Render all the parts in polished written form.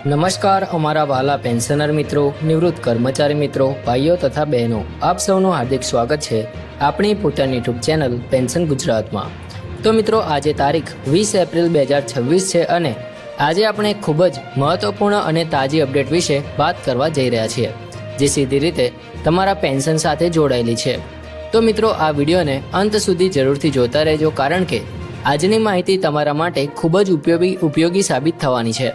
નમસ્કાર અમારા વાલા પેન્શનર મિત્રો, નિવૃત્ત કર્મચારી મિત્રો, ભાઈઓ તથા બહેનો, આપ સૌનું હાર્દિક સ્વાગત છે આપણી પોતાની યુટ્યુબ ચેનલ પેન્શન ગુજરાતમાં। તો મિત્રો, આજે તારીખ 20 એપ્રિલ 2026 છે અને આજે આપણે ખૂબ જ મહત્વપૂર્ણ અને તાજી અપડેટ વિશે વાત કરવા જઈ રહ્યા છીએ, જે સીધી રીતે તમારા પેન્શન સાથે જોડાયેલી છે। તો મિત્રો, આ વિડીયોને અંત સુધી જરૂરથી જોતા રહેજો, કારણ કે આજની માહિતી તમારા માટે ખૂબ જ ઉપયોગી સાબિત થવાની છે।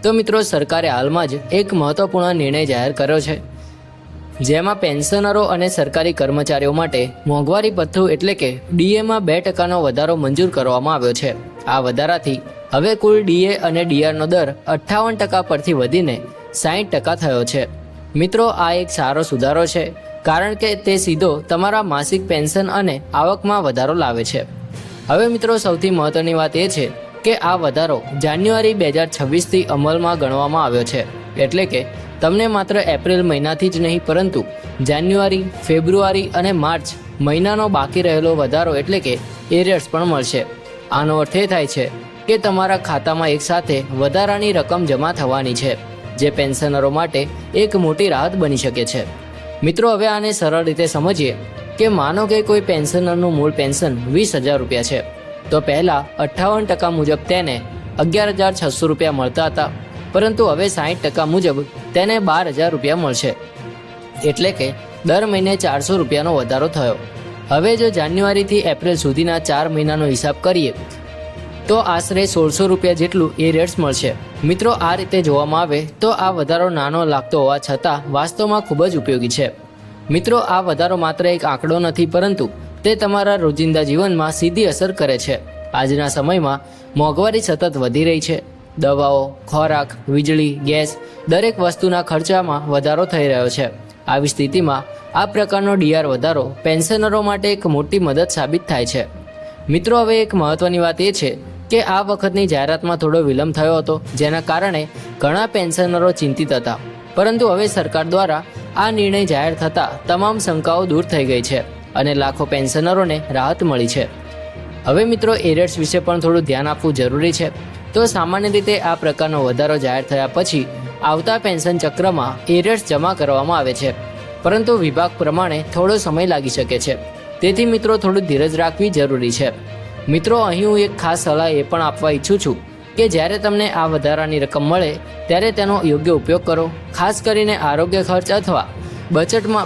તો મિત્રો, સરકારે હાલમાં જ એક મહત્વપૂર્ણ નિર્ણય જાહેર કર્યો છે, જેમાં પેન્શનરો અને સરકારી કર્મચારીઓ માટે મોંઘવારી ભથ્થું એટલે કે ડીએમાં 2% વધારો મંજૂર કરવામાં આવ્યો છે। આ વધારાથી હવે કુલ ડીએ અને ડીઆરનો દર 58% પરથી વધીને 60% થયો છે। મિત્રો, આ એક સારો સુધારો છે, કારણ કે તે સીધો તમારા માસિક પેન્શન અને આવકમાં વધારો લાવે છે। હવે મિત્રો, સૌથી મહત્વની વાત એ છે કે આ વધારો જાન્યુઆરી 2026થી અમલમાં ગણવામાં આવ્યો છે, એટલે કે તમને માત્ર એપ્રિલ મહિનાથી જ નહીં, પરંતુ જાન્યુઆરી, ફેબ્રુઆરી અને માર્ચ મહિનાનો બાકી રહેલો વધારો એટલે કે એરિયર્સ પણ મળશે। આનો અર્થ એ થાય છે કે તમારા ખાતામાં એકસાથે વધારાની રકમ જમા થવાની છે, જે પેન્શનરો માટે એક મોટી રાહત બની શકે છે। મિત્રો, હવે આને સરળ રીતે સમજીએ કે માનો કે કોઈ પેન્શનરનું મૂળ પેન્શન 20,000 રૂપિયા છે, તો પહેલાં 58% મુજબ તેને 11,600 રૂપિયા મળતા હતા, પરંતુ હવે 60% મુજબ તેને 12,000 રૂપિયા મળશે, એટલે કે દર મહિને 400 રૂપિયાનો વધારો થયો। હવે જો જાન્યુઆરીથી એપ્રિલ સુધીના 4 મહિનાનો હિસાબ કરીએ તો આશરે 1,600 રૂપિયા જેટલું એ રેટ્સ મળશે। મિત્રો, આ રીતે જોવામાં આવે તો આ વધારો નાનો લાગતો હોવા છતાં વાસ્તવમાં ખૂબ જ ઉપયોગી છે। મિત્રો, આ વધારો માત્ર એક આંકડો નથી, પરંતુ તે તમારા રોજિંદા જીવનમાં સીધી અસર કરે છે। આજના સમયમાં મોંઘવારી સતત વધી રહી છે। દવાઓ, ખોરાક, વીજળી, ગેસ દરેક વસ્તુના ખર્ચામાં વધારો થઈ રહ્યો છે। આવી સ્થિતિમાં આ પ્રકારનો ડીઆર વધારો પેન્શનરો માટે એક મોટી મદદ સાબિત થાય છે। મિત્રો, હવે એક મહત્વની વાત એ છે કે આ વખતની જાહેરાતમાં થોડો વિલંબ થયો હતો, જેના કારણે ઘણા પેન્શનરો ચિંતિત હતા, પરંતુ હવે સરકાર દ્વારા આ નિર્ણય જાહેર થતાં તમામ શંકાઓ દૂર થઈ ગઈ છે અને લાખો પેન્શનરોને રાહત મળી છે। હવે મિત્રો, એરિયર્સ વિશે પણ થોડું ધ્યાન આપવું જરૂરી છે। તો સામાન્ય રીતે આ પ્રકારનો વધારો જાહેર થયા પછી આવતા પેન્શન ચક્રમાં એરિયર્સ જમા કરવામાં આવે છે, પરંતુ વિભાગ પ્રમાણે થોડો સમય લાગી શકે છે, તેથી મિત્રો થોડું ધીરજ રાખવી જરૂરી છે। મિત્રો, અહીં હું એક ખાસ સલાહ એ પણ આપવા ઈચ્છું છું કે જ્યારે તમને આ વધારાની રકમ મળે ત્યારે તેનો યોગ્ય ઉપયોગ કરો। ખાસ કરીને આરોગ્ય ખર્ચ અથવા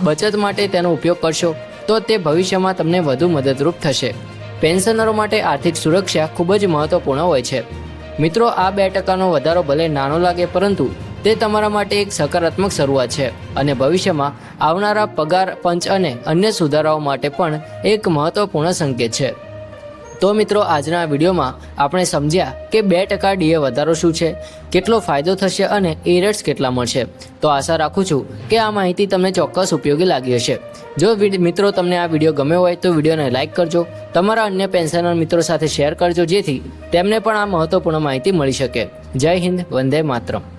બચત માટે તેનો ઉપયોગ કરશો તો તે ભવિષ્યમાં તમને વધુ મદદરૂપ થશે। પેન્શનરો માટે આર્થિક સુરક્ષા ખૂબ જ મહત્વપૂર્ણ હોય છે। મિત્રો, આ 2%નો વધારો ભલે નાનો લાગે, પરંતુ તે તમારા માટે એક સકારાત્મક શરૂઆત છે અને ભવિષ્યમાં આવનારા પગાર પંચ અને અન્ય સુધારાઓ માટે પણ એક મહત્વપૂર્ણ સંકેત છે। તો મિત્રો, આજના વિડીયોમાં આપણે સમજ્યા કે 2% ડીએ વધારો શું છે, કેટલો ફાયદો થશે અને એરિયર્સ કેટલા મળશે। તો આશા રાખું છું કે આ માહિતી તમને ચોક્કસ ઉપયોગી લાગી હશે। જો મિત્રો તમને આ વિડીયો ગમ્યો હોય તો વિડીયોને લાઇક કરજો, તમારા અન્ય પેન્શનર મિત્રો સાથે શેર કરજો, જેથી તેમને પણ આ મહત્વપૂર્ણ માહિતી મળી શકે। જય હિન્દ, વંદે માતરમ।